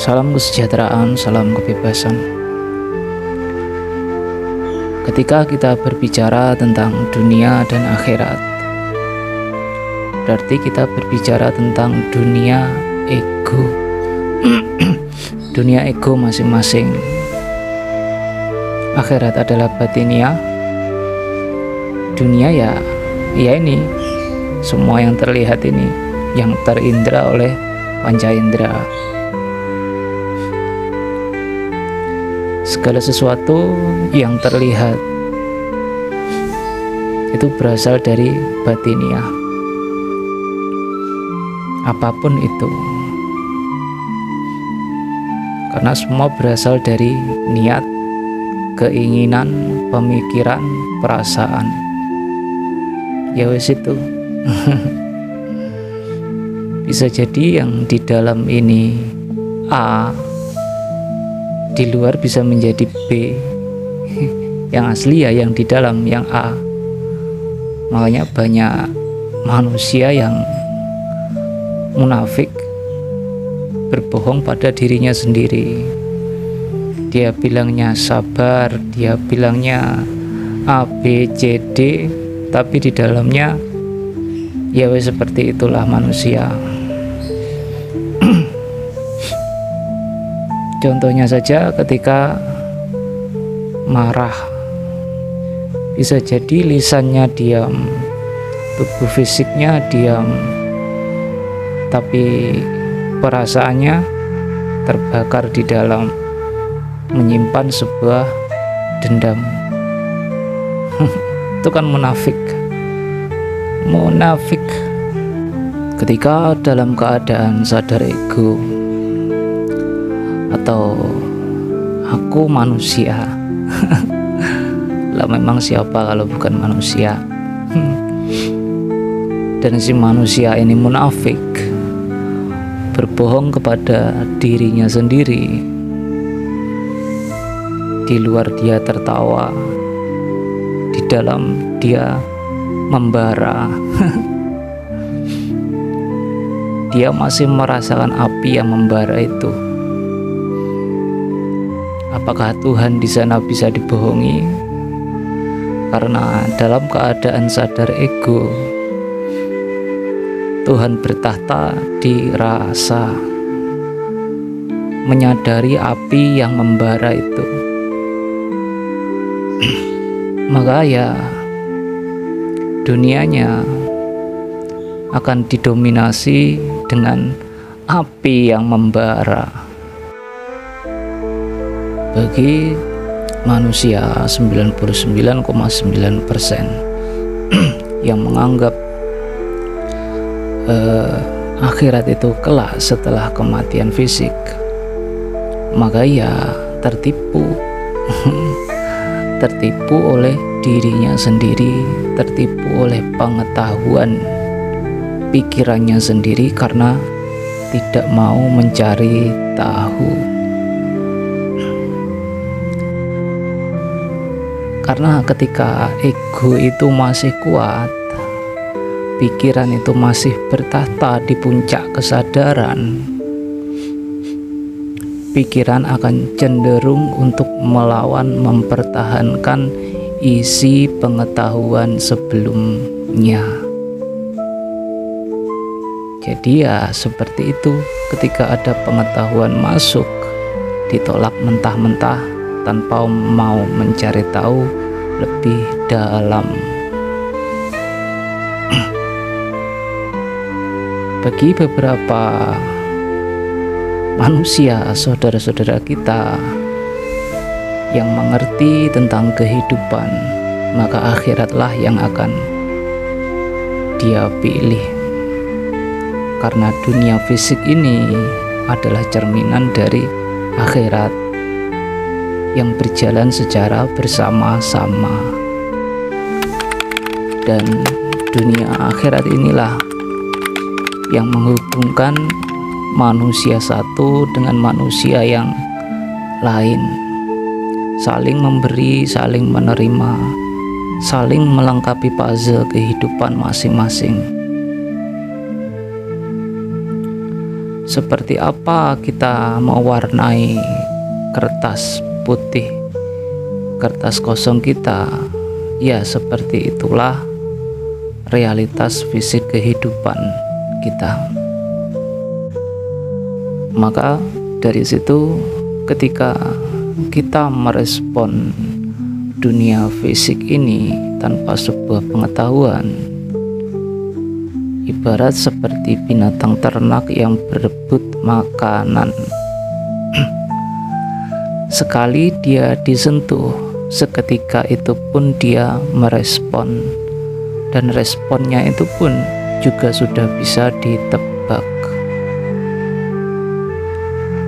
Salam kesejahteraan, salam kebebasan. Ketika kita berbicara tentang dunia dan akhirat, berarti kita berbicara tentang dunia ego. Dunia ego masing-masing. Akhirat adalah batinia. Dunia ya ini semua yang terlihat ini, yang terindra oleh panca indera. Segala sesuatu yang terlihat itu berasal dari batinia. Apapun itu, karena semua berasal dari niat, keinginan, pemikiran, perasaan. Ya wes itu. Bisa jadi yang di dalam ini A, di luar bisa menjadi B. Yang asli ya yang di dalam, yang A. Makanya banyak manusia yang munafik, berbohong pada dirinya sendiri. Dia bilangnya sabar, dia bilangnya A, B, C, D, tapi di dalamnya ya wes seperti itulah manusia. Contohnya saja ketika marah, bisa jadi lisannya diam, tubuh fisiknya diam, tapi perasaannya terbakar di dalam, menyimpan sebuah dendam. Itu kan munafik. Ketika dalam keadaan sadar ego atau aku manusia, lah memang siapa kalau bukan manusia? Dan si manusia ini munafik, berbohong kepada dirinya sendiri. Di luar dia tertawa, di dalam dia membara. Dia masih merasakan api yang membara itu. Apakah Tuhan di sana bisa dibohongi? Karena dalam keadaan sadar ego, Tuhan bertahta di rasa, menyadari api yang membara itu. Maka ya dunianya akan didominasi dengan api yang membara. Bagi manusia 99,9% yang menganggap akhirat itu kelak setelah kematian fisik, maka ya tertipu. Tertipu oleh dirinya sendiri, tertipu oleh pengetahuan pikirannya sendiri karena tidak mau mencari tahu. Karena ketika ego itu masih kuat, pikiran itu masih bertahta di puncak kesadaran, pikiran akan cenderung untuk melawan, mempertahankan isi pengetahuan sebelumnya. Jadi ya seperti itu, ketika ada pengetahuan masuk, ditolak mentah-mentah tanpa mau mencari tahu lebih dalam. Bagi beberapa manusia, saudara-saudara kita yang mengerti tentang kehidupan, maka akhiratlah yang akan dia pilih. Karena dunia fisik ini adalah cerminan dari akhirat yang berjalan secara bersama-sama. Dan dunia akhirat inilah yang menghubungkan manusia satu dengan manusia yang lain, saling memberi, saling menerima, saling melengkapi puzzle kehidupan masing-masing. Seperti apa kita mewarnai kertas putih, kertas kosong kita, ya seperti itulah realitas fisik kehidupan kita. Maka dari situ, ketika kita merespon dunia fisik ini tanpa sebuah pengetahuan, ibarat seperti binatang ternak yang berebut makanan. Sekali dia disentuh, seketika itu pun dia merespon, dan responnya itu pun juga sudah bisa ditebak.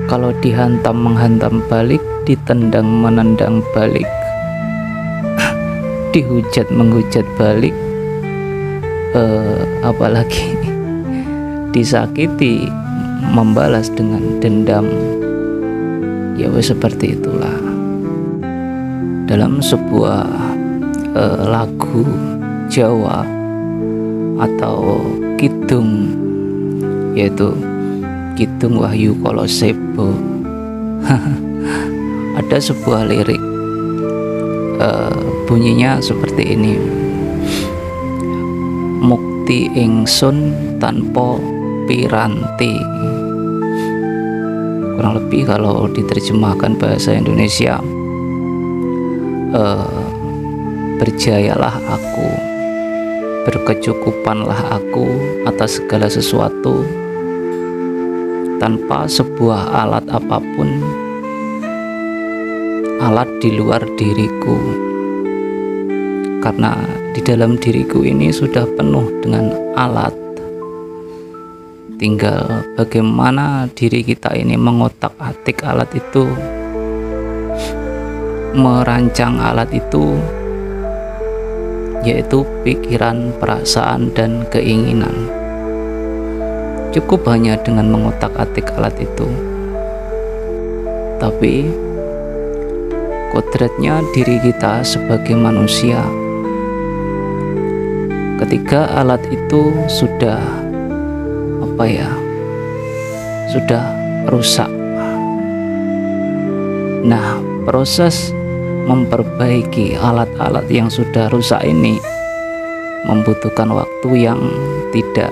Kalau dihantam menghantam balik, ditendang menendang balik, dihujat menghujat balik, apalagi disakiti membalas dengan dendam, ya seperti itulah. Dalam sebuah lagu Jawa atau kidung, yaitu Kidung Wahyu Kolosebo, ada sebuah lirik, bunyinya seperti ini: mukti ingsun tanpa piranti. Kurang lebih kalau diterjemahkan bahasa Indonesia, berjayalah aku, berkecukupanlah aku atas segala sesuatu tanpa sebuah alat apapun, alat di luar diriku, karena di dalam diriku ini sudah penuh dengan alat. Tinggal bagaimana diri kita ini mengotak-atik alat itu, merancang alat itu, yaitu pikiran, perasaan, dan keinginan. Cukup hanya dengan mengotak-atik alat itu. Tapi kodratnya diri kita sebagai manusia, ketika alat itu sudah sudah rusak, nah proses memperbaiki alat-alat yang sudah rusak ini membutuhkan waktu yang tidak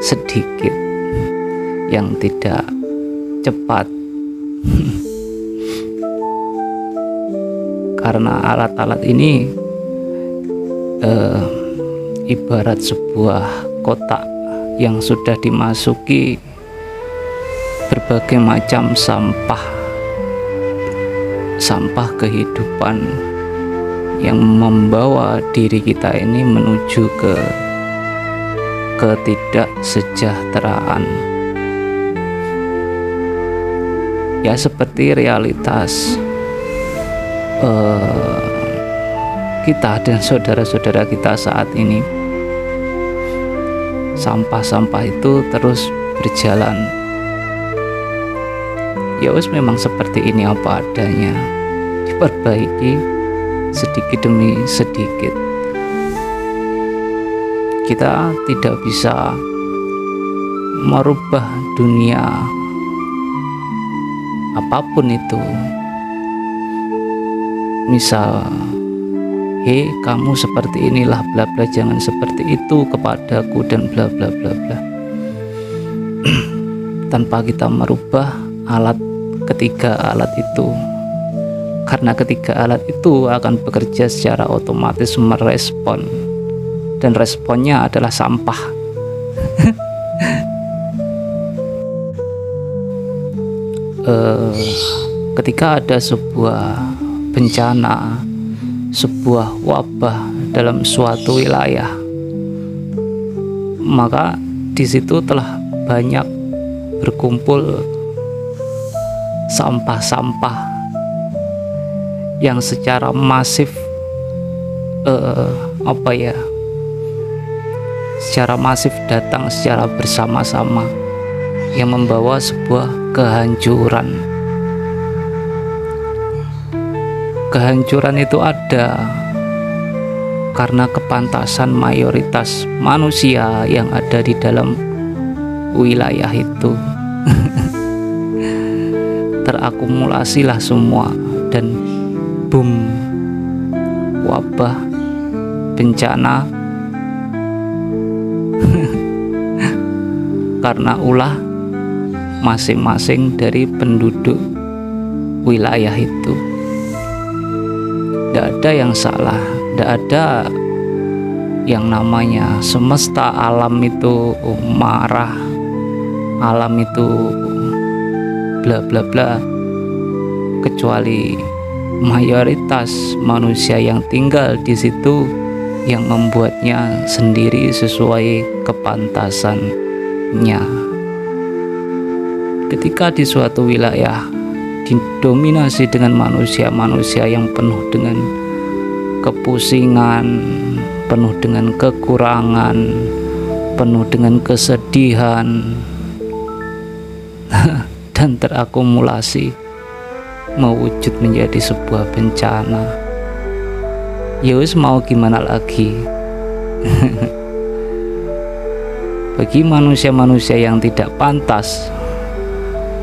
sedikit, yang tidak cepat. Karena alat-alat ini ibarat sebuah kotak yang sudah dimasuki berbagai macam sampah kehidupan yang membawa diri kita ini menuju ke ketidaksejahteraan. Ya seperti realitas kita dan saudara-saudara kita saat ini. Sampah-sampah itu terus berjalan. Ya memang seperti ini apa adanya, diperbaiki sedikit demi sedikit. Kita tidak bisa merubah dunia apapun itu. Misal, hei kamu seperti inilah bla bla, jangan seperti itu kepadaku dan bla bla bla bla. Tanpa kita merubah ketiga alat itu, karena ketiga alat itu akan bekerja secara otomatis merespon, dan responnya adalah sampah. Ketika ada sebuah bencana, sebuah wabah dalam suatu wilayah, maka di situ telah banyak berkumpul sampah-sampah yang secara masif secara masif datang secara bersama-sama, yang membawa sebuah kehancuran. Kehancuran itu ada karena kepantasan mayoritas manusia yang ada di dalam wilayah itu, Terakumulasilah semua dan boom, wabah, bencana karena ulah masing-masing dari penduduk wilayah itu. Tidak ada yang salah, tidak ada yang namanya semesta, alam itu marah, alam itu bla bla bla, kecuali mayoritas manusia yang tinggal di situ yang membuatnya sendiri sesuai kepantasannya. Ketika di suatu wilayah didominasi dengan manusia-manusia yang penuh dengan kepusingan, penuh dengan kekurangan, penuh dengan kesedihan dan terakumulasi mewujud menjadi sebuah bencana. Ya wis, mau gimana lagi? Bagi manusia-manusia yang tidak pantas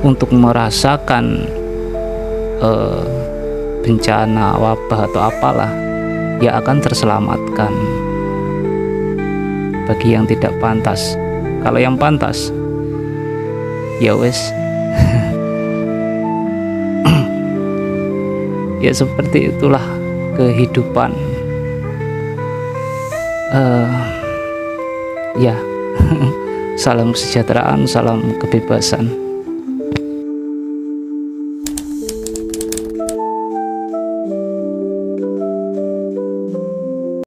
untuk merasakan bencana, wabah atau apalah, ya akan terselamatkan. Bagi yang tidak pantas, kalau yang pantas, ya wes. Ya seperti itulah kehidupan. Ya, salam kesejahteraan, salam kebebasan.